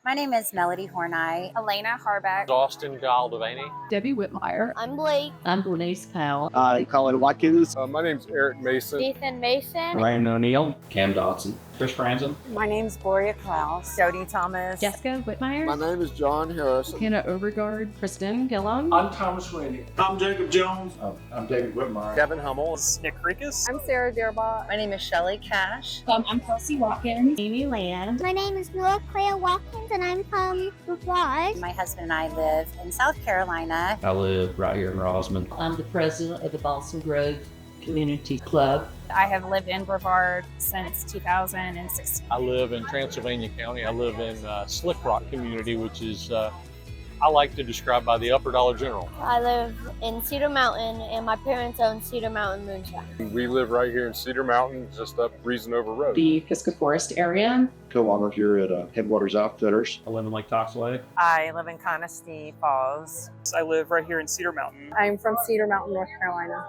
My name is Melody Horney. Elena Harbeck. Austin Galdevaney. Debbie Whitmire. I'm Blake. I'm Bernice Powell. Colin Watkins. My name's Eric Mason. Ethan Mason. Ryan O'Neill. Cam Dodson. Chris Franzen. My name's Gloria Klaus. Jody Thomas. Jessica Whitmire. My name is John Harris. Hannah Overgard. Kristen Gillum. I'm Thomas Randy. I'm Jacob Jones. I'm David Whitmire. Kevin Hummel. Nick Rikus. I'm Sarah Dearbach. My name is Shelley Cash. I'm Kelsey Watkins. Amy Land. My name is Noah Clea Watkins, and I'm from Brevard. My husband and I live in South Carolina. I live right here in Rosman. I'm the president of the Balsam Grove Community Club. I have lived in Brevard since 2016. I live in Transylvania County. I live in Slick Rock community, which is, I like to describe by the Upper Dollar General. I live in Cedar Mountain, and my parents own Cedar Mountain Moonshine. We live right here in Cedar Mountain, just up Reasonover Road. The Pisgah Forest area. Co-owner here at Headwaters Outfitters. I live in Lake Toxaway. I live in Conestee Falls. I live right here in Cedar Mountain. I'm from Cedar Mountain, North Carolina.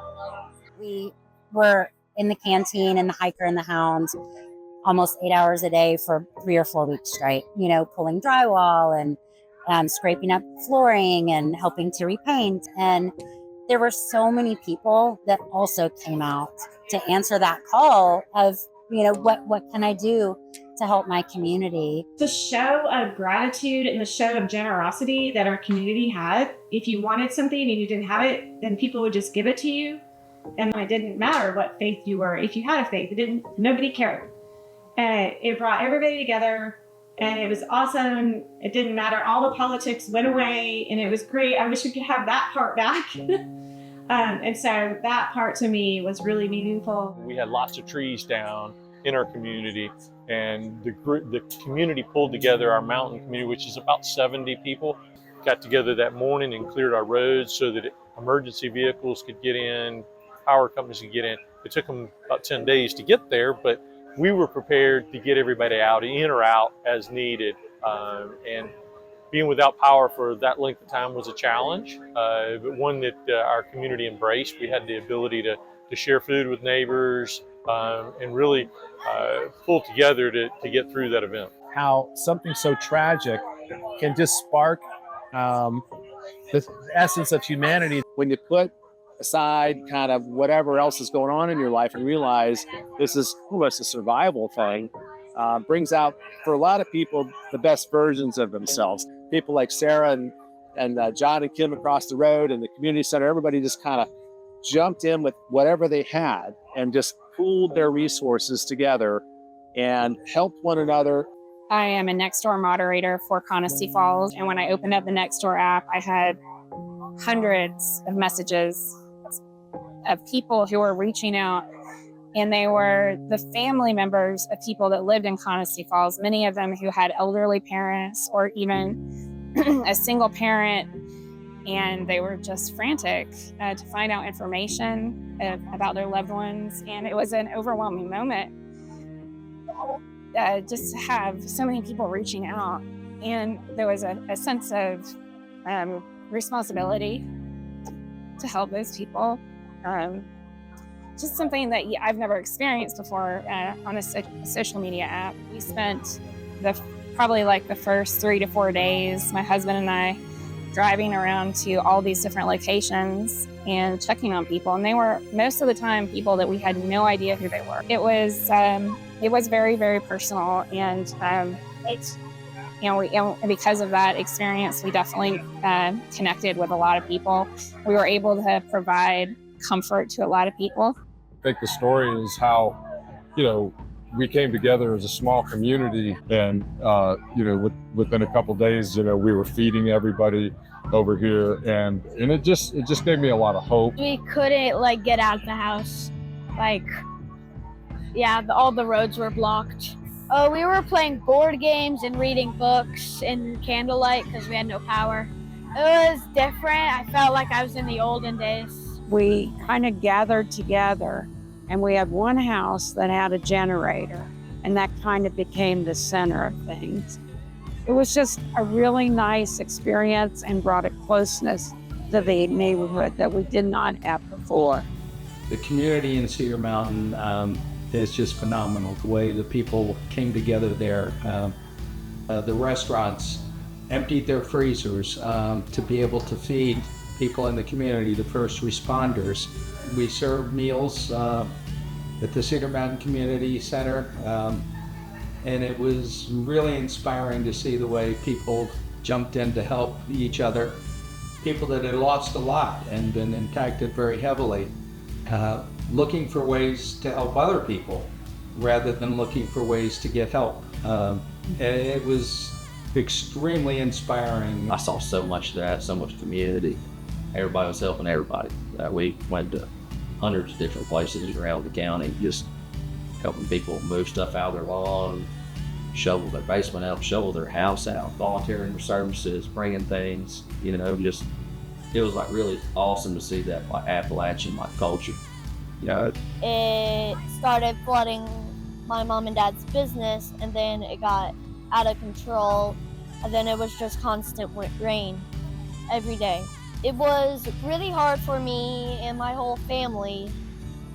We were in the canteen and the hiker and the hound almost 8 hours a day for 3 or 4 weeks straight, pulling drywall and scraping up flooring and helping to repaint. And there were so many people that also came out to answer that call of, what can I do to help my community? The show of gratitude and the show of generosity that our community had. If you wanted something and you didn't have it, then people would just give it to you. And it didn't matter what faith you were. If you had a faith, nobody cared. And it brought everybody together, and it was awesome. It didn't matter. All the politics went away, and it was great. I wish we could have that part back. And so that part to me was really meaningful. We had lots of trees down in our community, and the community pulled together, our mountain community, which is about 70 people, got together that morning and cleared our roads so that emergency vehicles could get in, power companies could get in. It took them about 10 days to get there, but we were prepared to get everybody out, in or out as needed. And being without power for that length of time was a challenge, but one that our community embraced. We had the ability to share food with neighbors and really pull together to get through that event. How something so tragic can just spark the essence of humanity. When you put aside kind of whatever else is going on in your life and realize this is almost a survival thing, brings out for a lot of people the best versions of themselves. People like Sarah and John and Kim across the road and the community center, everybody just kind of jumped in with whatever they had and just pooled their resources together and helped one another. I am a Nextdoor moderator for Conestee Falls, and when I opened up the Nextdoor app, I had hundreds of messages of people who were reaching out, and they were the family members of people that lived in Conestee Falls, many of them who had elderly parents or even a single parent, and they were just frantic to find out information about their loved ones. And it was an overwhelming moment just to have so many people reaching out, and there was a sense of responsibility to help those people. Just something that I've never experienced before on a social media app. We spent probably the first 3 to 4 days, my husband and I, driving around to all these different locations and checking on people. And they were most of the time people that we had no idea who they were. It was very, very personal, and because of that experience, we definitely connected with a lot of people. We were able to provide comfort to a lot of people. I think the story is how, we came together as a small community, and within a couple of days, we were feeding everybody over here, and it just gave me a lot of hope. We couldn't get out of the house. All the roads were blocked. Oh, we were playing board games and reading books in candlelight because we had no power. It was different. I felt like I was in the olden days. We kind of gathered together, and we had one house that had a generator, and that kind of became the center of things. It was just a really nice experience and brought a closeness to the neighborhood that we did not have before. The community in Cedar Mountain is just phenomenal. The way the people came together there. The restaurants emptied their freezers to be able to feed people in the community, the first responders. We served meals at the Cedar Mountain Community Center, and it was really inspiring to see the way people jumped in to help each other. People that had lost a lot and been impacted very heavily, looking for ways to help other people rather than looking for ways to get help. And it was extremely inspiring. I saw so much of that, so much community. Everybody was helping everybody. That week went to hundreds of different places around the county, just helping people move stuff out of their lawn, shovel their basement out, shovel their house out, volunteering for services, bringing things, just, it was like really awesome to see that like Appalachian like culture. It started flooding my mom and dad's business, and then it got out of control, and then it was just constant rain every day. It was really hard for me and my whole family.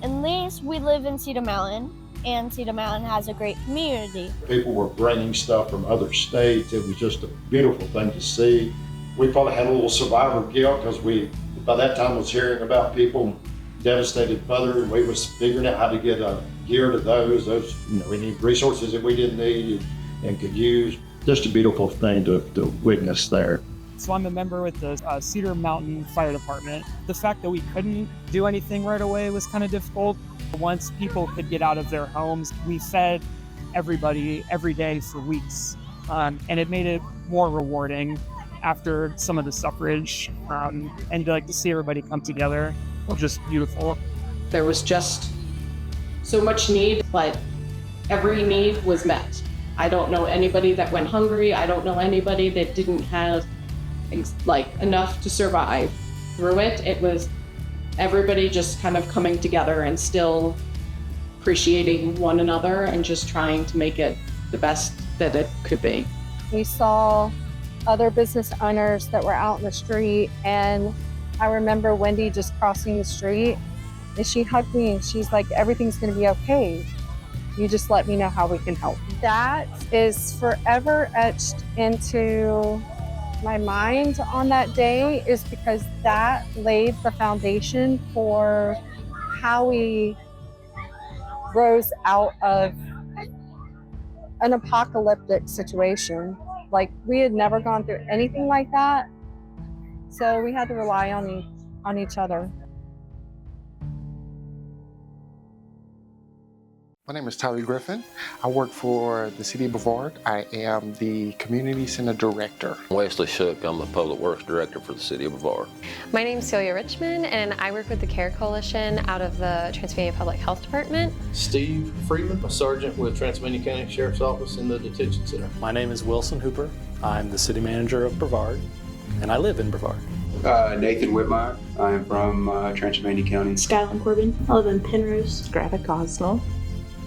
At least we live in Cedar Mountain, and Cedar Mountain has a great community. People were bringing stuff from other states. It was just a beautiful thing to see. We probably had a little survivor guilt because we, by that time, was hearing about people devastated further, and we was figuring out how to get gear to those. We need resources that we didn't need and could use. Just a beautiful thing to witness there. So I'm a member with the Cedar Mountain Fire Department. The fact that we couldn't do anything right away was kind of difficult. Once people could get out of their homes, we fed everybody every day for weeks. And it made it more rewarding after some of the suffrage. And to see everybody come together was just beautiful. There was just so much need, but every need was met. I don't know anybody that went hungry. I don't know anybody that didn't have enough to survive through it. It was everybody just kind of coming together and still appreciating one another and just trying to make it the best that it could be. We saw other business owners that were out in the street, and I remember Wendy just crossing the street, and she hugged me and she's like, everything's going to be okay. You just let me know how we can help. That is forever etched into my mind on that day, is because that laid the foundation for how we rose out of an apocalyptic situation. Like, we had never gone through anything like that, so we had to rely on each other. My name is Tyler Griffin. I work for the City of Brevard. I am the Community Center Director. Wesley Shook, I'm the Public Works Director for the City of Brevard. My name is Celia Richmond, and I work with the CARE Coalition out of the Transylvania Public Health Department. Steve Freeman, a sergeant with Transylvania County Sheriff's Office in the Detention Center. My name is Wilson Hooper. I'm the City Manager of Brevard, and I live in Brevard. Nathan Whitmire. I am from Transylvania County. Skyland Corbin. I live in Penrose. Greta Gosnell.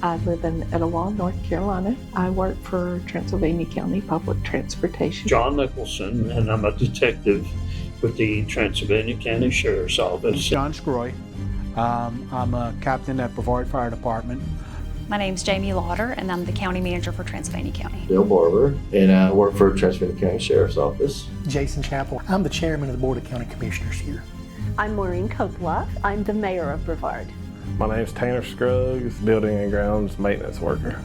I live in Etowah, North Carolina. I work for Transylvania County Public Transportation. John Nicholson, and I'm a detective with the Transylvania County Sheriff's Office. John Scroy. I'm a captain at Brevard Fire Department. My name's Jamie Lauder, and I'm the County Manager for Transylvania County. Bill Barber, and I work for Transylvania County Sheriff's Office. Jason Chappell. I'm the Chairman of the Board of County Commissioners here. I'm Maureen Coppola. I'm the Mayor of Brevard. My name's Tanner Scruggs, Building and Grounds Maintenance Worker.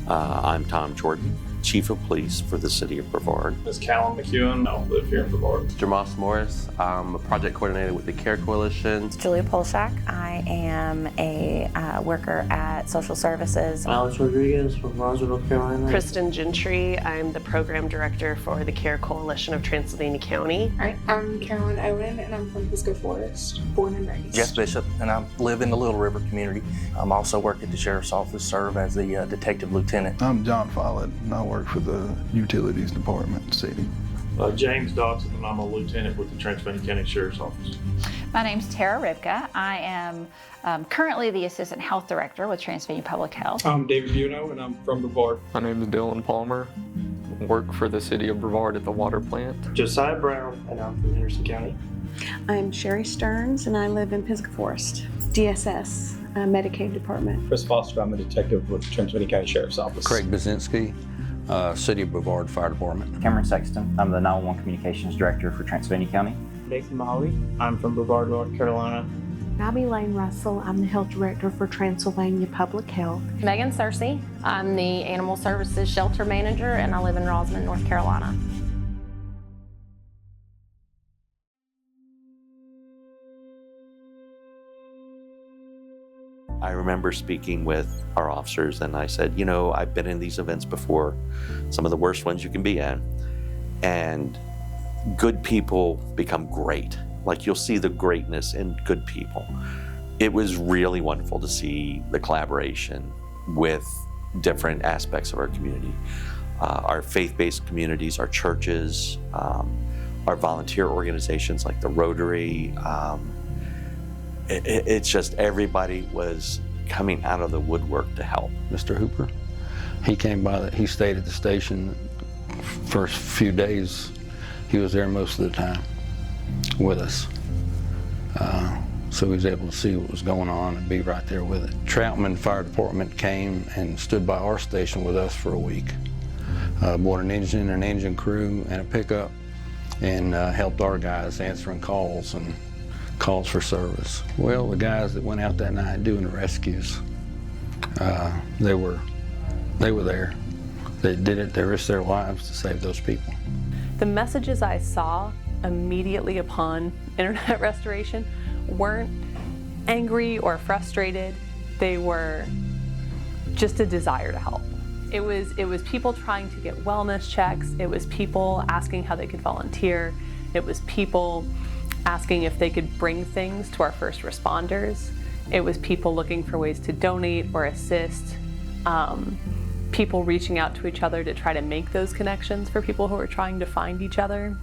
I'm Tom Jordan, Chief of Police for the City of Brevard. This is Callum McEwen. I live here in Brevard. Mr. Moss Morris. I'm a project coordinator with the CARE Coalition. Julia Polshak. I am a worker at Social Services. Alex Rodriguez from Roswell, North Carolina. Kristen Gentry. I'm the Program Director for the CARE Coalition of Transylvania County. All right, I'm Carolyn Owen, and I'm from Pisco Forest, born and raised. Jeff Bishop, and I live in the Little River community. I'm also work at the Sheriff's Office, serve as the Detective Lieutenant. I'm John Follett, and I work for the Utilities Department in the city. James Dodson, and I'm a lieutenant with the Transylvania County Sheriff's Office. My name's Tara Rivka. I am currently the Assistant Health Director with Transylvania Public Health. I'm David Buno, and I'm from Brevard. My name is Dylan Palmer. I work for the City of Brevard at the water plant. Josiah Brown, and I'm from Henderson County. I'm Sherry Stearns, and I live in Pisgah Forest, DSS, Medicaid Department. Chris Foster, I'm a detective with Transylvania County Sheriff's Office. Craig Bazinski. City of Brevard Fire Department. Cameron Sexton. I'm the 911 Communications Director for Transylvania County. Nathan Molly. I'm from Brevard, North Carolina. I'm Elaine Russell. I'm the Health Director for Transylvania Public Health. Megan Searcy. I'm the Animal Services Shelter Manager, and I live in Rosman, North Carolina. I remember speaking with our officers and I said, you know, I've been in these events before, some of the worst ones you can be in, and good people become great. Like, you'll see the greatness in good people. It was really wonderful to see the collaboration with different aspects of our community. Our faith-based communities, our churches, our volunteer organizations like the Rotary. It's just everybody was coming out of the woodwork to help. Mr. Hooper, he came by, he stayed at the station first few days. He was there most of the time with us. So he was able to see what was going on and be right there with it. Troutman Fire Department came and stood by our station with us for a week. Brought an engine crew and a pickup, and helped our guys answering calls and calls for service. Well, the guys that went out that night doing the rescues, they were there. They did it, they risked their lives to save those people. The messages I saw immediately upon internet restoration weren't angry or frustrated. They were just a desire to help. It was people trying to get wellness checks. It was people asking how they could volunteer. It was people asking if they could bring things to our first responders. It was people looking for ways to donate or assist. People reaching out to each other to try to make those connections for people who are trying to find each other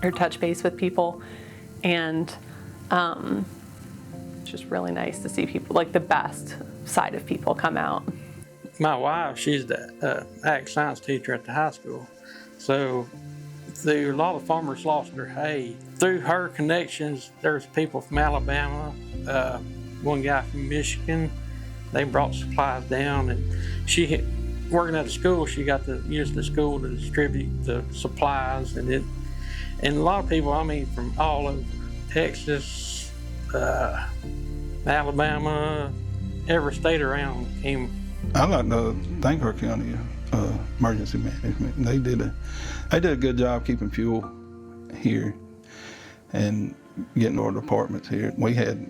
or touch base with people. And it's just really nice to see people, like the best side of people, come out. My wife, she's the ag science teacher at the high school. So a lot of farmers lost their hay. Through her connections, there's people from Alabama, one guy from Michigan. They brought supplies down, and she, working at the school, she got to use the school to distribute the supplies, and a lot of people, I mean, from all over Texas, Alabama, every state around came. I'd like to thank our county emergency management. They did a good job keeping fuel here and getting our departments here. We had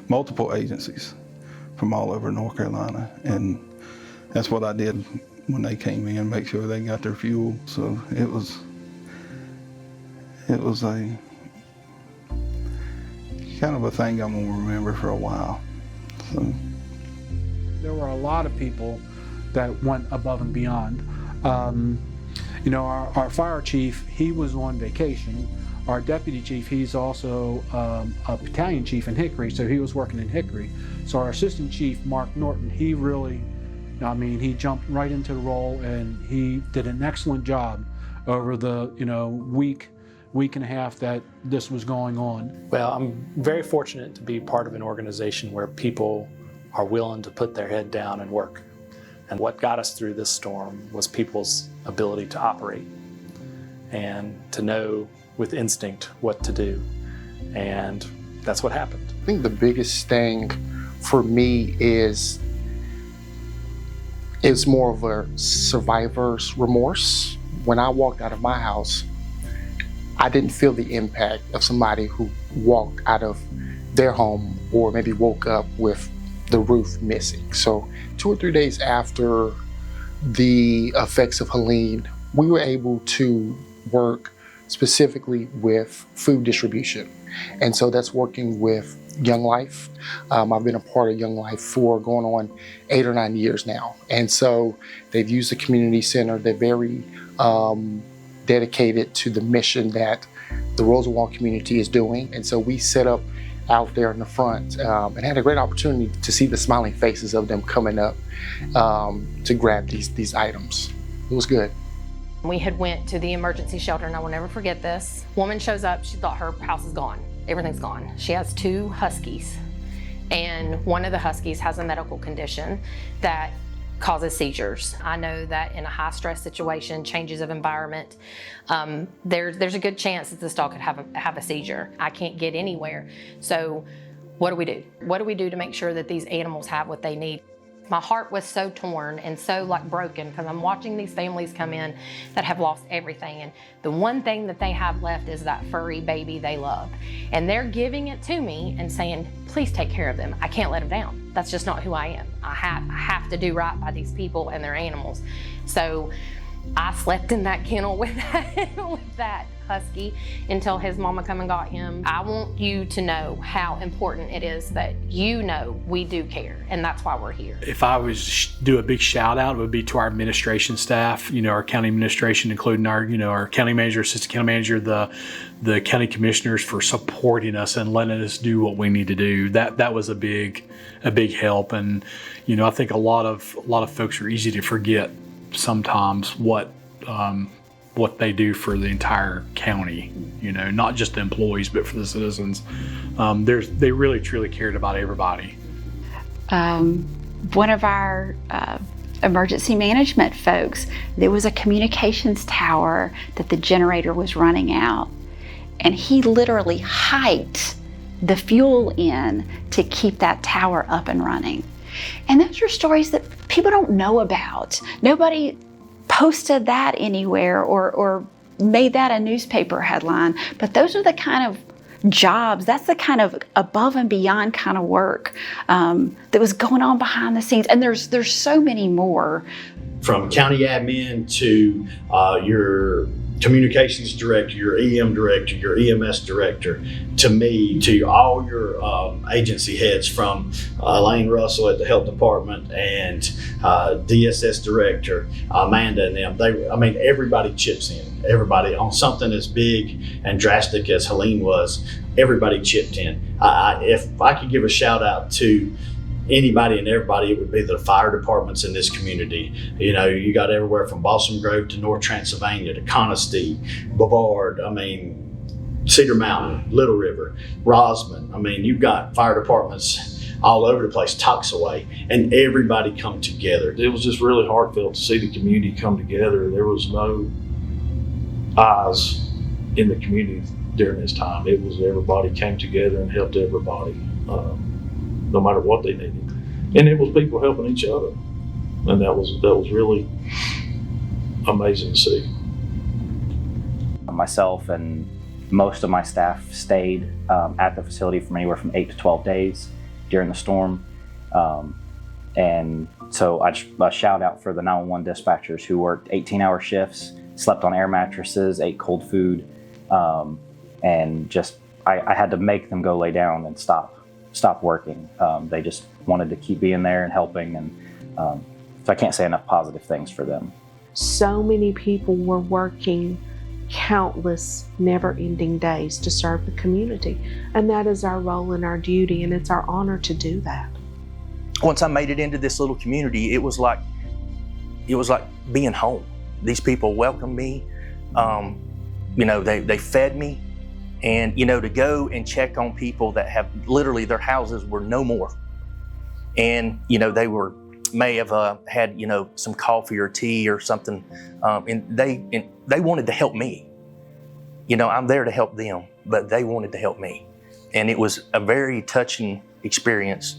multiple agencies from all over North Carolina, and that's what I did when they came in, make sure they got their fuel. So it was a kind of a thing I'm gonna remember for a while. So. There were a lot of people that went above and beyond. You know, our fire chief, he was on vacation. Our deputy chief, he's also a battalion chief in Hickory, so he was working in Hickory. So our assistant chief, Mark Norton, he really, I mean, he jumped right into the role, and he did an excellent job over the, week and a half that this was going on. Well, I'm very fortunate to be part of an organization where people are willing to put their head down and work. And what got us through this storm was people's ability to operate and to know with instinct what to do. And that's what happened. I think the biggest thing for me is more of a survivor's remorse. When I walked out of my house, I didn't feel the impact of somebody who walked out of their home or maybe woke up with the roof missing. So 2 or 3 days after the effects of Helene, we were able to work specifically with food distribution. And so that's working with Young Life. I've been a part of Young Life for going on 8 or 9 years now. And so they've used the community center. They're very dedicated to the mission that the Rosenwald community is doing. And so we set up out there in the front and had a great opportunity to see the smiling faces of them coming up to grab these items. It was good. We had went to the emergency shelter, and I will never forget this. Woman shows up, she thought her house is gone. Everything's gone. She has 2 huskies, and one of the huskies has a medical condition that causes seizures. I know that in a high stress situation, changes of environment, there's a good chance that this dog could have a seizure. I can't get anywhere. So what do we do? What do we do to make sure that these animals have what they need? My heart was so torn and so broken because I'm watching these families come in that have lost everything, and the one thing that they have left is that furry baby they love. And they're giving it to me and saying, please take care of them. I can't let them down. That's just not who I am. I have to do right by these people and their animals. So I slept in that kennel with that husky until his mama come and got him. I want you to know how important it is that you know we do care, and that's why we're here. If I was to do a big shout out, it would be to our administration staff, our county administration, including our county manager, assistant county manager, the county commissioners, for supporting us and letting us do what we need to do. That was a big help. And I think a lot of folks are easy to forget sometimes what they do for the entire county, not just the employees, but for the citizens. They really, truly cared about everybody. One of our emergency management folks, there was a communications tower that the generator was running out, and he literally hiked the fuel in to keep that tower up and running. And those are stories that people don't know about. Nobody posted that anywhere or made that a newspaper headline, but those are the kind of jobs, that's the kind of above and beyond kind of work that was going on behind the scenes. And there's so many more. From county admin to your communications director, your EM director, your EMS director, to me, to all your agency heads, from Elaine Russell at the health department and DSS director, Amanda and them, everybody chips in. Everybody on something as big and drastic as Helene was, everybody chipped in. If I could give a shout out to anybody and everybody, it would be the fire departments in this community. You got everywhere from Balsam Grove to North Transylvania to Conisty, Brevard, Cedar Mountain, Little River, Rosman. You've got fire departments all over the place, Toxaway, and everybody come together. It was just really heartfelt to see the community come together. There was no eyes in the community during this time. It was everybody came together and helped everybody. No matter what they needed, and it was people helping each other, and that was really amazing to see. Myself and most of my staff stayed at the facility from anywhere from 8 to 12 days during the storm, and so I shout out for the 911 dispatchers who worked 18-hour shifts, slept on air mattresses, ate cold food, and just I had to make them go lay down and stop working. They just wanted to keep being there and helping, and so I can't say enough positive things for them. So many people were working countless never-ending days to serve the community, and that is our role and our duty, and it's our honor to do that. Once I made it into this little community, it was like being home. These people welcomed me. They fed me. And, to go and check on people that have literally their houses were no more. And, they may have had, some coffee or tea or something. And they wanted to help me. I'm there to help them, but they wanted to help me. And it was a very touching experience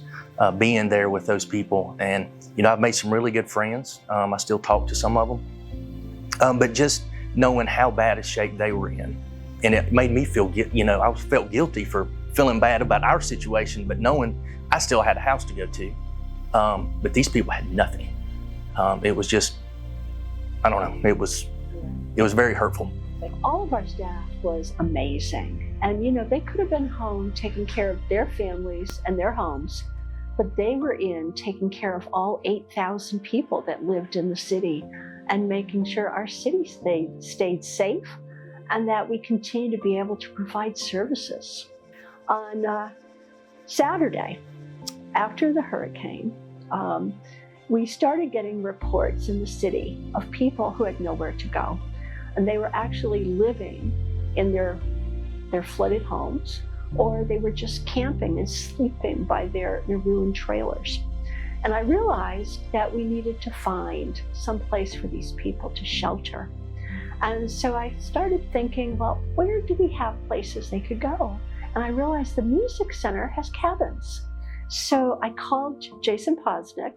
being there with those people. And, I've made some really good friends. I still talk to some of them. But just knowing how bad a shape they were in. And it made me feel, I felt guilty for feeling bad about our situation, but knowing I still had a house to go to. But these people had nothing. It was just, I don't know, it was very hurtful. All of our staff was amazing. And they could have been home taking care of their families and their homes, but they were in taking care of all 8,000 people that lived in the city and making sure our city stayed safe, and that we continue to be able to provide services. On Saturday, after the hurricane, we started getting reports in the city of people who had nowhere to go. And they were actually living in their flooded homes, or they were just camping and sleeping by their ruined trailers. And I realized that we needed to find some place for these people to shelter. And so I started thinking, well, where do we have places they could go? And I realized the music center has cabins. So I called Jason Posnick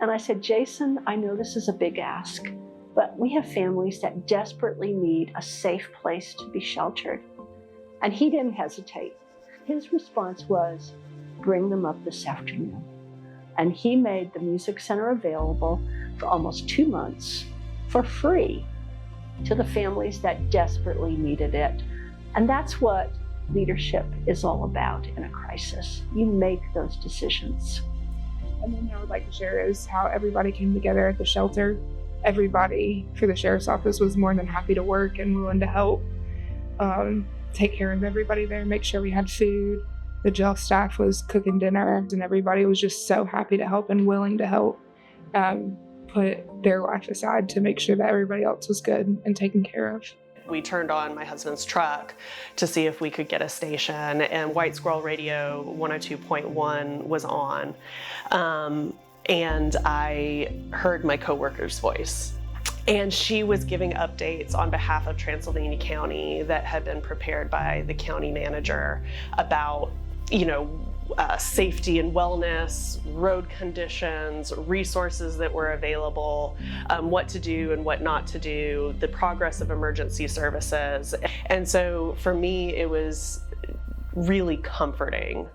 and I said, Jason, I know this is a big ask, but we have families that desperately need a safe place to be sheltered. And he didn't hesitate. His response was, bring them up this afternoon. And he made the music center available for almost 2 months for free to the families that desperately needed it. And that's what leadership is all about in a crisis. You make those decisions. And then I would like to share is how everybody came together at the shelter. Everybody for the sheriff's office was more than happy to work and willing to help take care of everybody there, make sure we had food. The jail staff was cooking dinner, and everybody was just so happy to help and willing to help put their life aside to make sure that everybody else was good and taken care of. We turned on my husband's truck to see if we could get a station, and White Squirrel Radio 102.1 was on. And I heard my coworker's voice. And she was giving updates on behalf of Transylvania County that had been prepared by the county manager about, safety and wellness, road conditions, resources that were available, what to do and what not to do, the progress of emergency services. And so for me, it was really comforting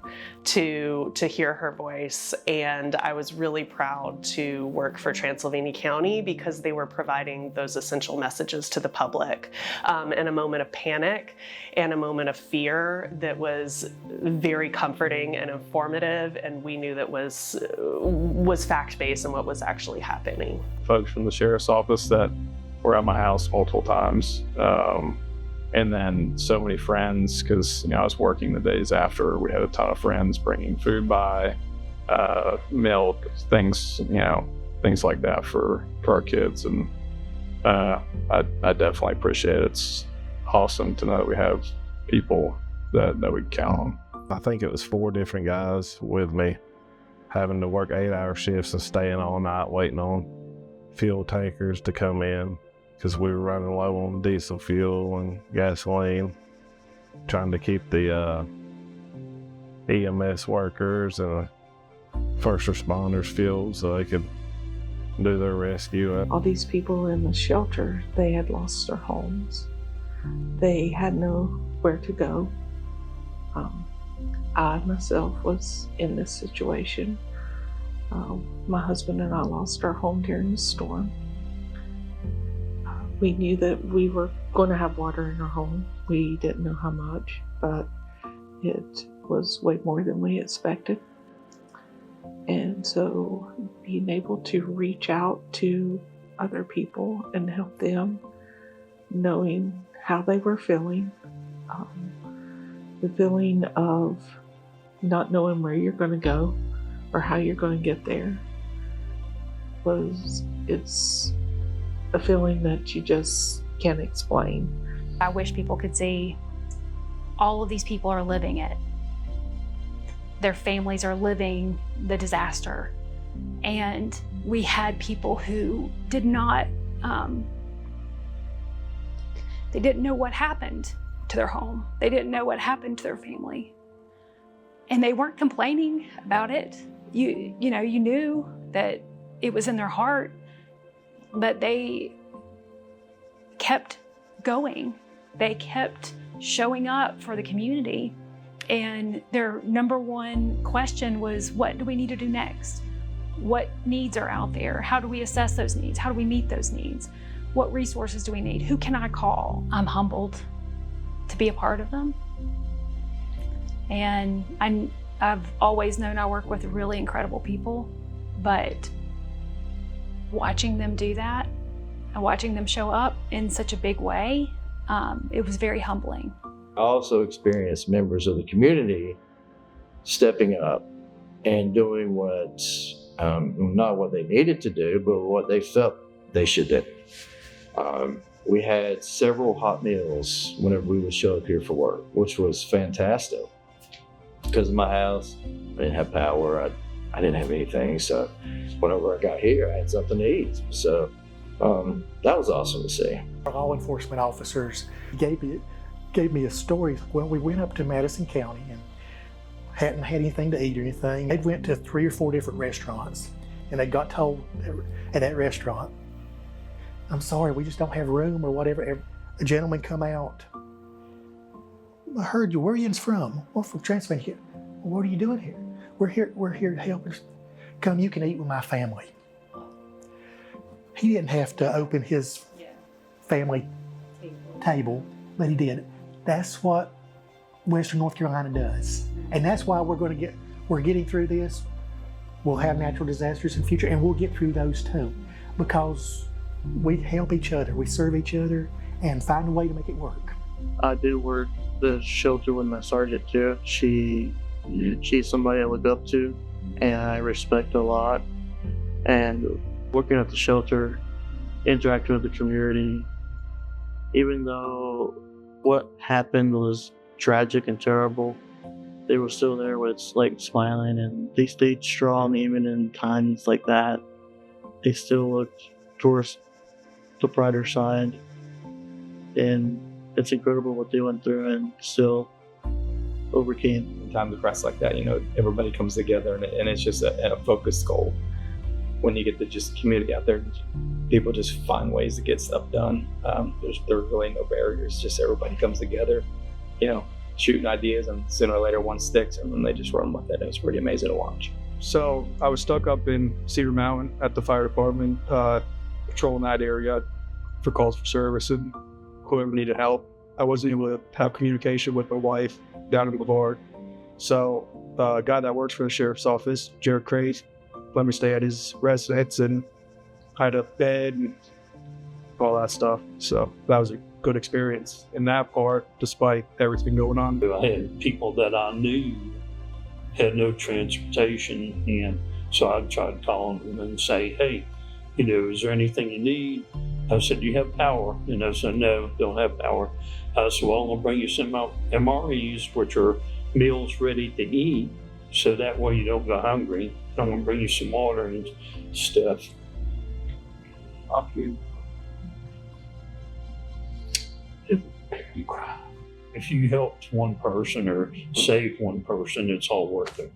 to hear her voice, and I was really proud to work for Transylvania County because they were providing those essential messages to the public in a moment of panic and a moment of fear that was very comforting and informative, and we knew that was fact-based and what was actually happening. Folks from the sheriff's office that were at my house multiple times. And then so many friends, because I was working the days after. We had a ton of friends bringing food by, milk, things like that for our kids. And I definitely appreciate it. It's awesome to know that we have people that we can count on. I think it was 4 different guys with me, having to work 8-hour shifts and staying all night waiting on fuel tankers to come in, because we were running low on diesel fuel and gasoline, trying to keep the EMS workers and first responders fueled so they could do their rescue. All these people in the shelter, they had lost their homes. They had nowhere to go. I myself was in this situation. My husband and I lost our home during the storm. We knew that we were going to have water in our home. We didn't know how much, but it was way more than we expected. And so being able to reach out to other people and help them, knowing how they were feeling, the feeling of not knowing where you're going to go or how you're going to get there, it's a feeling that you just can't explain. I wish people could see all of these people are living it. Their families are living the disaster. And we had people who did not, they didn't know what happened to their home. They didn't know what happened to their family. And they weren't complaining about it. You knew that it was in their heart, but they kept going. They kept showing up for the community. And their number one question was, what do we need to do next? What needs are out there? How do we assess those needs? How do we meet those needs? What resources do we need? Who can I call? I'm humbled to be a part of them. And I've always known I work with really incredible people, but watching them do that and watching them show up in such a big way, it was very humbling. I also experienced members of the community stepping up and doing what, not what they needed to do, but what they felt they should do. We had several hot meals whenever we would show up here for work, which was fantastic. Because of my house, I didn't have power. I I didn't have anything. So whenever I got here, I had something to eat. So that was awesome to see. Our law enforcement officers gave me a story. Well, we went up to Madison County and hadn't had anything to eat or anything. They went to 3 or 4 different restaurants, and they got told at that restaurant, "I'm sorry, we just don't have room," or whatever. A gentleman come out. "I heard you. Where are you from?" "Well, from Transylvania." "Well, what are you doing here?" We're here to help us. "Come, you can eat with my family." He didn't have to open his family table, but he did. That's what Western North Carolina does. And that's why we're getting through this. We'll have natural disasters in the future, and we'll get through those too, because we help each other, we serve each other, and find a way to make it work. I did work the shelter with my sergeant too. She's somebody I look up to and I respect a lot. And working at the shelter, interacting with the community, even though what happened was tragic and terrible, they were still there with like smiling, and they stayed strong even in times like that. They still looked towards the brighter side, and it's incredible what they went through and still overcame. In times of press like that, everybody comes together and it's just a focused goal. When you get the just community out there, people just find ways to get stuff done. There's really no barriers, just everybody comes together, shooting ideas, and sooner or later one sticks and then they just run with it. It's pretty amazing to watch. So I was stuck up in Cedar Mountain at the fire department, patrolling that area for calls for service and whoever needed help. I wasn't able to have communication with my wife down in Brevard. So a guy that works for the sheriff's office, Jared Craig, let me stay at his residence, and I had a bed and all that stuff. So that was a good experience in that part, despite everything going on. I had people that I knew had no transportation, and so I tried calling them and say, "Hey, is there anything you need?" I said, "Do you have power?" And they said, "No, don't have power." I said, "Well, I'm gonna bring you some MREs, which are meals ready to eat, so that way you don't go hungry. I'm gonna bring you some water and stuff." Off you. You cry. If you helped one person or saved one person, it's all worth it.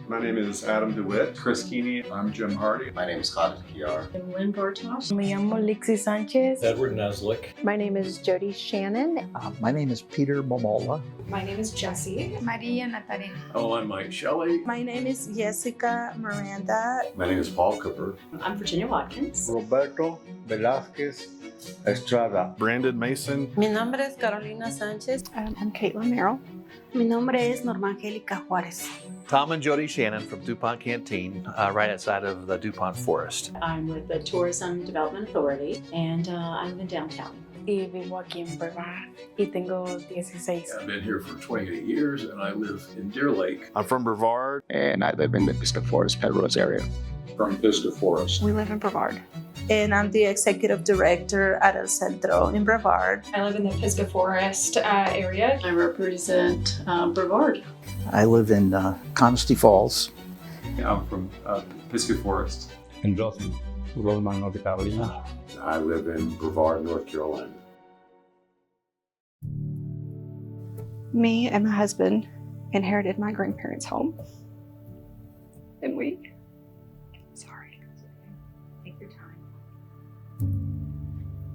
My name is Adam DeWitt. Chris Keeney. I'm Jim Hardy. My name is Khalid Kiar. I'm Lynn Bartosh. Me llamo Lixie Sanchez. Edward Neslick. My name is Jody Shannon. My name is Peter Momola. My name is Jessie. Maria Natarena. Oh, I'm Mike Shelley. My name is Jessica Miranda. My name is Paul Cooper. I'm Virginia Watkins. Roberto Velázquez Estrada. Brandon Mason. Mi nombre es Carolina Sánchez. I'm Caitlin Merrill. Mi nombre es Norma Angélica Juárez. Tom and Jody Shannon from DuPont Canteen, right outside of the DuPont Forest. I'm with the Tourism Development Authority, and I live in downtown. Y vivo aquí en Brevard y tengo 16. I've been here for 28 years and I live in Deer Lake. I'm from Brevard. And I live in the Pisgah Forest, Penrose area. From Pisgah Forest. We live in Brevard. And I'm the executive director at El Centro in Brevard. I live in the Pisgah Forest area. I represent Brevard. I live in Conisty Falls. I'm from Pisgah Forest. And Johnson, Rosemont, North Carolina. I live in Brevard, North Carolina. Me and my husband inherited my grandparents' home. And we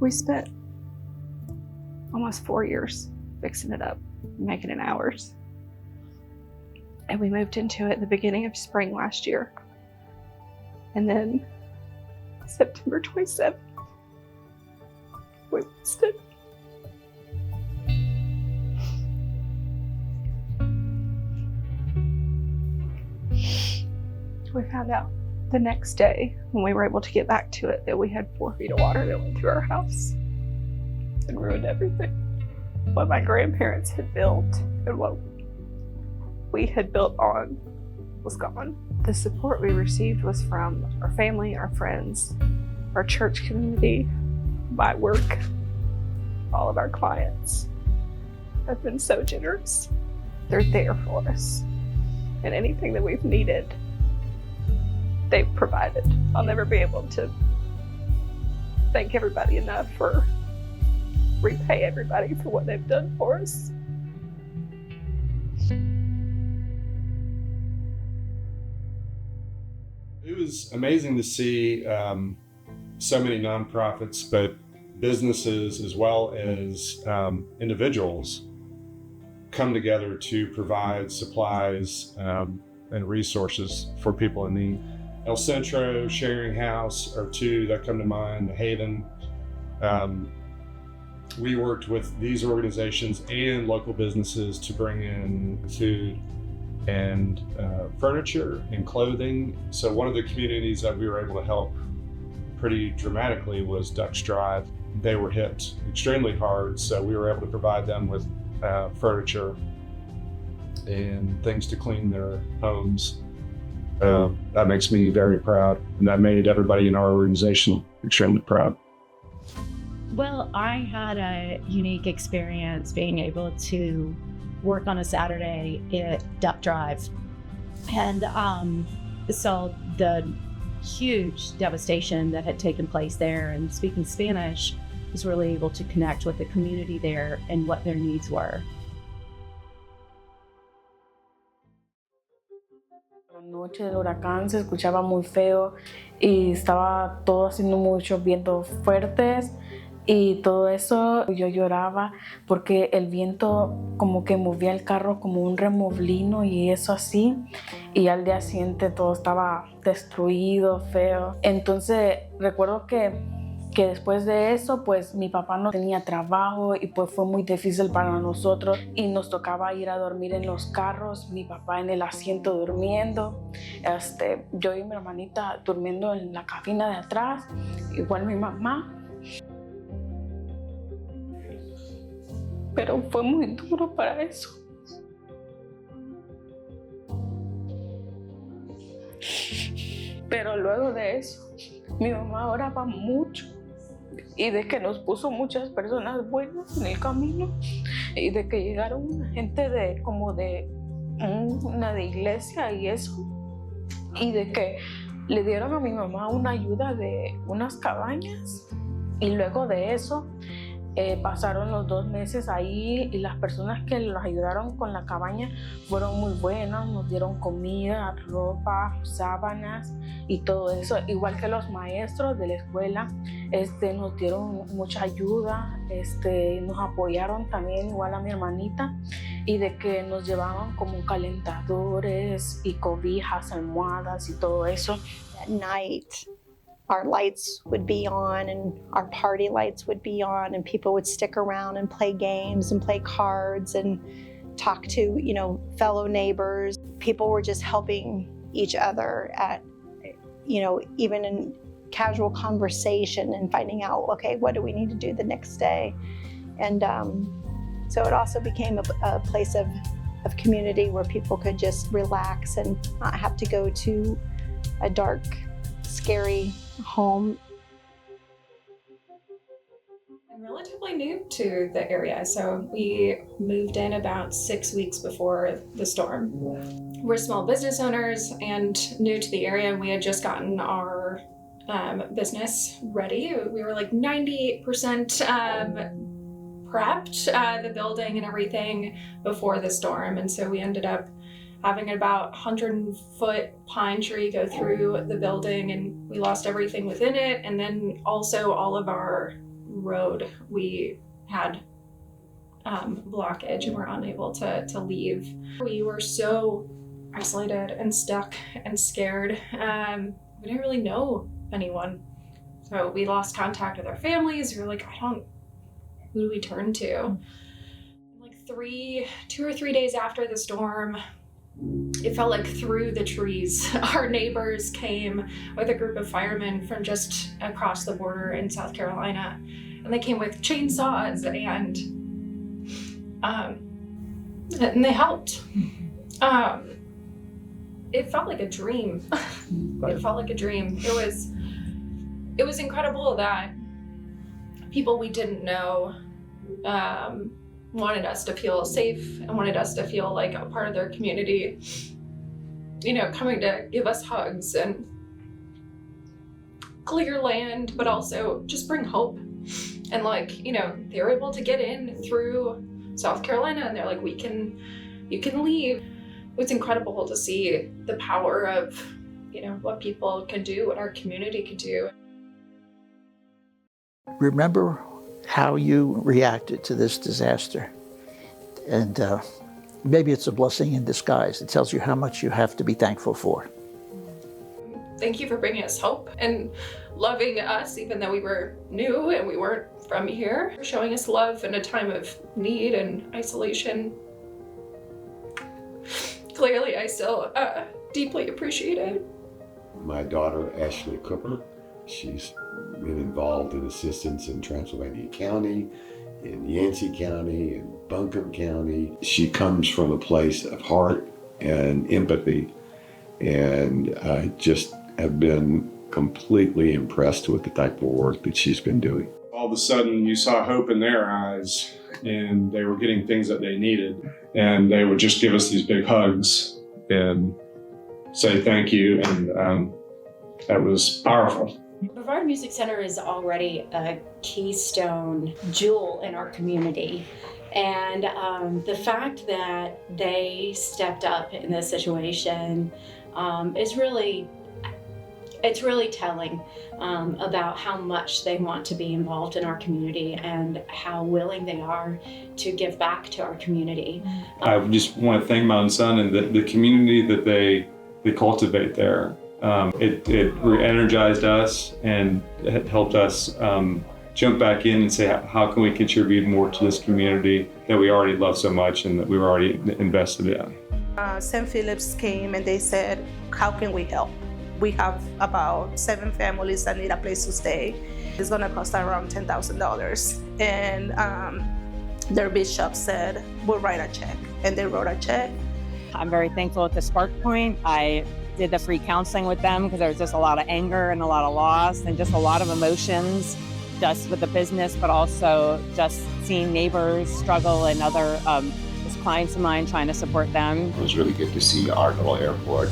spent almost 4 years fixing it up, making it ours. And we moved into it in the beginning of spring last year. And then September 27th, we lost it. We found out the next day, when we were able to get back to it, that we had 4 feet of water that went through our house and ruined everything. What my grandparents had built and what we had built on was gone. The support we received was from our family, our friends, our church community, my work, all of our clients. have been so generous. They're there for us. And anything that we've needed, they've provided. I'll never be able to thank everybody enough or repay everybody for what they've done for us. It was amazing to see so many nonprofits, but businesses as well as individuals come together to provide supplies and resources for people in need. El Centro, Sharing House are two that come to mind, Haven. We worked with these organizations and local businesses to bring in food and furniture and clothing. So one of the communities that we were able to help pretty dramatically was Ducks Drive. They were hit extremely hard, so we were able to provide them with furniture and things to clean their homes. That makes me very proud, and that made everybody in our organization extremely proud. Well, I had a unique experience being able to work on a Saturday at Duck Drive, and saw the huge devastation that had taken place there, and speaking Spanish, was really able to connect with the community there and what their needs were. La noche del huracán se escuchaba muy feo y estaba todo haciendo muchos vientos fuertes y todo eso. Yo lloraba porque el viento como que movía el carro como un remolino y eso así, y al día siguiente todo estaba destruido, feo. Entonces recuerdo que después de eso, pues mi papá no tenía trabajo y pues fue muy difícil para nosotros y nos tocaba ir a dormir en los carros, mi papá en el asiento durmiendo, yo y mi hermanita durmiendo en la cabina de atrás, igual mi mamá. Pero fue muy duro para eso. Pero luego de eso, mi mamá oraba mucho y de que nos puso muchas personas buenas en el camino y de que llegaron gente de una de iglesia y eso, y de que le dieron a mi mamá una ayuda de unas cabañas, y luego de eso pasaron los 2 meses ahí y las personas que nos ayudaron con la cabaña fueron muy buenas, nos dieron comida, ropa, sábanas y todo eso, igual que los maestros de la escuela nos dieron mucha ayuda, nos apoyaron también, igual a mi hermanita, y de que nos llevaban como calentadores y cobijas, almohadas y todo eso. At night, our lights would be on and our party lights would be on, and people would stick around and play games and play cards and talk to, fellow neighbors. People were just helping each other at, even in casual conversation and finding out, okay, what do we need to do the next day? And so it also became a place of community where people could just relax and not have to go to a dark, scary home. I'm relatively new to the area, so we moved in about 6 weeks before the storm. We're small business owners and new to the area, and we had just gotten our business ready. We were like 98% prepped, the building and everything before the storm, and so we ended up having about 100-foot pine tree go through the building, and we lost everything within it. And then also all of our road, we had blockage and were unable to leave. We were so isolated and stuck and scared. We didn't really know anyone. So we lost contact with our families. We were like, who do we turn to? Like 2 or 3 days after the storm, it felt like through the trees, our neighbors came with a group of firemen from just across the border in South Carolina. And they came with chainsaws and they helped. It felt like a dream. It felt like a dream. It was incredible that people we didn't know wanted us to feel safe and wanted us to feel like a part of their community, you know, coming to give us hugs and clear land, but also just bring hope. And like, you know, they were able to get in through South Carolina, and they're like, you can leave. It's incredible to see the power of, you know, what people can do, what our community can do. Remember how you reacted to this disaster. And maybe it's a blessing in disguise. It tells you how much you have to be thankful for. Thank you for bringing us hope and loving us, even though we were new and we weren't from here. Showing us love in a time of need and isolation. Clearly, I still deeply appreciate it. My daughter, Ashley Cooper, she's been involved in assistance in Transylvania County, in Yancey County, in Buncombe County. She comes from a place of heart and empathy, and I just have been completely impressed with the type of work that she's been doing. All of a sudden, you saw hope in their eyes, and they were getting things that they needed, and they would just give us these big hugs and say thank you, and that was powerful. Brevard Music Center is already a keystone jewel in our community. And the fact that they stepped up in this situation is really telling about how much they want to be involved in our community and how willing they are to give back to our community. I just want to thank my own son and the community that they cultivate there. It re-energized us, and it helped us jump back in and say, how can we contribute more to this community that we already love so much and that we were already invested in? St. Philip's came and they said, how can we help? We have about 7 families that need a place to stay. It's gonna cost around $10,000. And their bishop said, we'll write a check. And they wrote a check. I'm very thankful at the SparkPoint. I did the free counseling with them because there was just a lot of anger and a lot of loss and just a lot of emotions, just with the business, but also just seeing neighbors struggle and other just clients of mine trying to support them. It was really good to see our little airport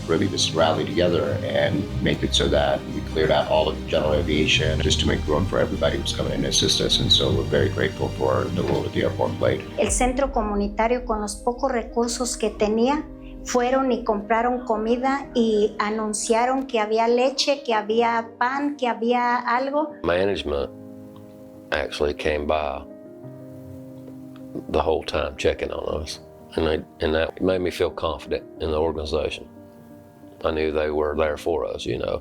really just rally together and make it so that we cleared out all of the general aviation just to make room for everybody who's coming in to assist us. And so we're very grateful for the role that the airport played. El centro comunitario, con los pocos recursos que tenía, fueron y compraron comida y anunciaron que había leche, que había pan, que había algo. Management actually came by the whole time checking on us, and that made me feel confident in the organization. I knew they were there for us, you know.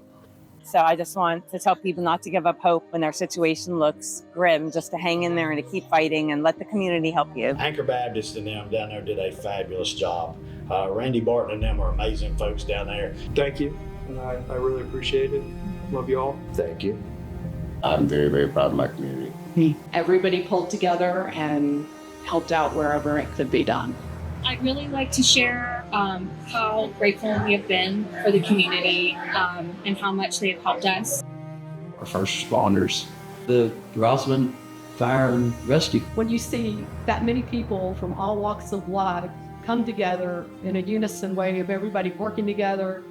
So I just want to tell people not to give up hope when their situation looks grim, just to hang in there and to keep fighting and let the community help you. Anchor Baptist and them down there did a fabulous job. Randy Barton and them are amazing folks down there. Thank you, and I really appreciate it. Love you all. Thank you. I'm very, very proud of my community. Everybody pulled together and helped out wherever it could be done. I'd really like to share how grateful we have been for the community and how much they have helped us. Our first responders. The Rosman Fire and Rescue. When you see that many people from all walks of life come together in a unison way of everybody working together,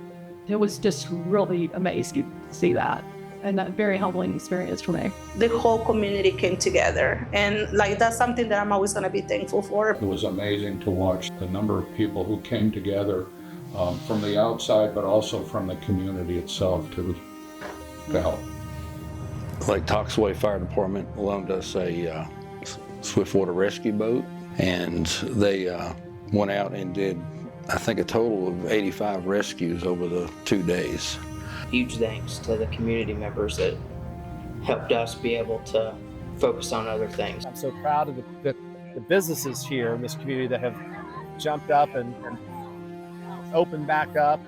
it was just really amazing to see that. And a very humbling experience for me. The whole community came together, and like that's something that I'm always going to be thankful for. It was amazing to watch the number of people who came together from the outside, but also from the community itself to help. Lake Toxaway Fire Department loaned us a swiftwater rescue boat, and they went out and did, I think, a total of 85 rescues over the 2 days. Huge thanks to the community members that helped us be able to focus on other things. I'm so proud of the businesses here in this community that have jumped up and opened back up.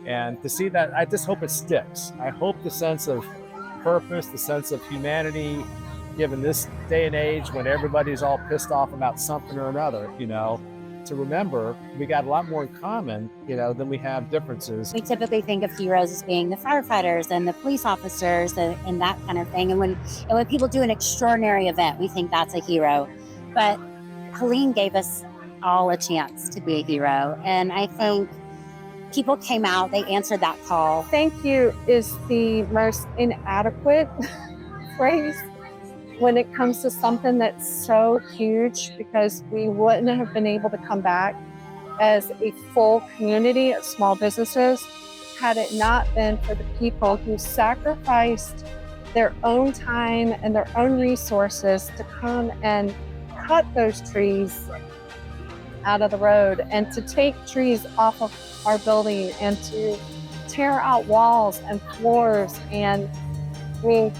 And to see that, I just hope it sticks. I hope the sense of purpose, the sense of humanity, given this day and age when everybody's all pissed off about something or another, you know, to remember we got a lot more in common, you know, than we have differences. We typically think of heroes as being the firefighters and the police officers and that kind of thing. And when people do an extraordinary event, we think that's a hero. But Helene gave us all a chance to be a hero. And I think people came out, they answered that call. Thank you is the most inadequate phrase when it comes to something that's so huge, because we wouldn't have been able to come back as a full community of small businesses had it not been for the people who sacrificed their own time and their own resources to come and cut those trees out of the road and to take trees off of our building and to tear out walls and floors. And I mean,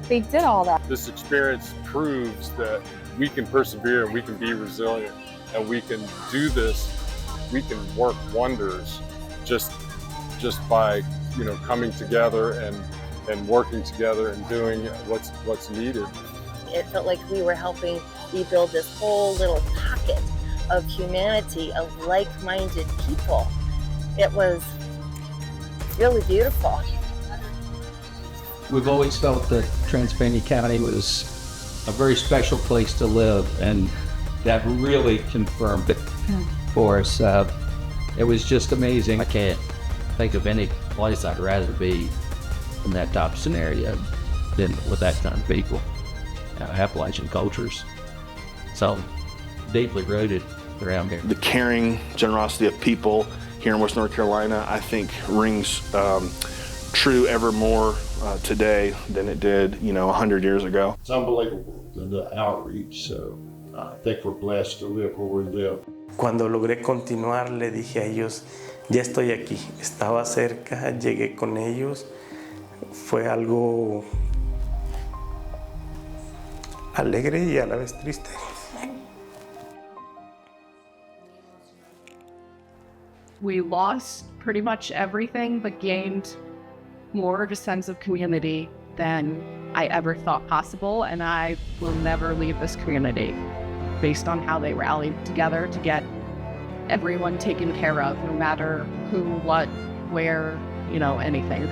they did all that. This experience proves that we can persevere and we can be resilient and we can do this. We can work wonders just by, you know, coming together and working together and doing what's needed. It felt like we were helping rebuild this whole little pocket of humanity, of like-minded people. It was really beautiful. We've always felt that Transylvania County was a very special place to live, and that really confirmed it for us. It was just amazing. I can't think of any place I'd rather be in that type of scenario than with that kind of people. Appalachian cultures, so deeply rooted around here. The caring generosity of people here in West North Carolina, I think, rings true ever more today than it did, 100 years ago. It's unbelievable, the outreach, so I think we're blessed to live where we live. Cuando logré continuar, le dije a ellos, ya estoy aquí, estaba cerca, llegué con ellos, fue algo alegre y a la vez triste. We lost pretty much everything, but gained more of a sense of community than I ever thought possible. And I will never leave this community based on how they rallied together to get everyone taken care of, no matter who, what, where, anything.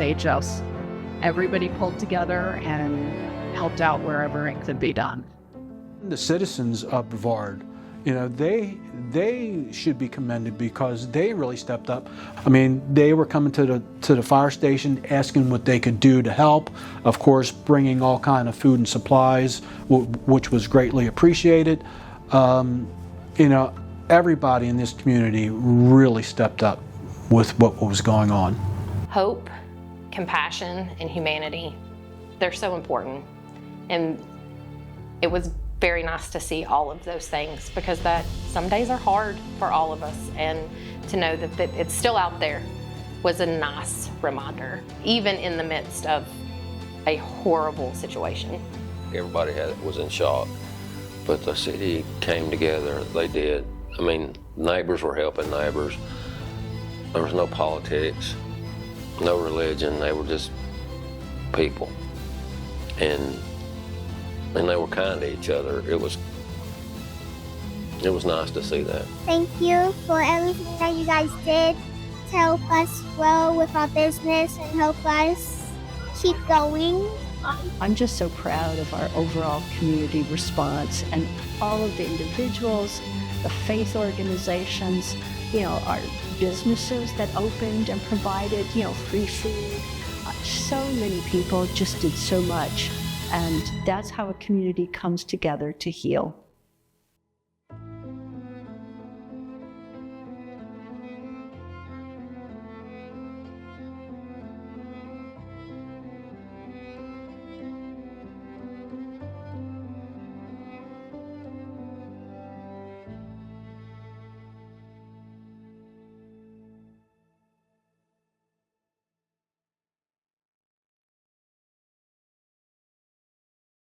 Everybody pulled together and helped out wherever it could be done. The citizens of Brevard, they should be commended because they really stepped up. I mean, they were coming to the fire station asking what they could do to help. Of course, bringing all kind of food and supplies, which was greatly appreciated. Everybody in this community really stepped up with what was going on. Hope, compassion, and humanity, they're so important. And it was very nice to see all of those things, because that some days are hard for all of us, and to know that it's still out there was a nice reminder, even in the midst of a horrible situation. Everybody was in shock, but the city came together. They did. I mean, neighbors were helping neighbors. There was no politics, no religion. They were just people, and they were kind to each other. It was nice to see that. Thank you for everything that you guys did to help us grow with our business and help us keep going. I'm just so proud of our overall community response and all of the individuals, the faith organizations, our businesses that opened and provided, free food. So many people just did so much. And that's how a community comes together to heal.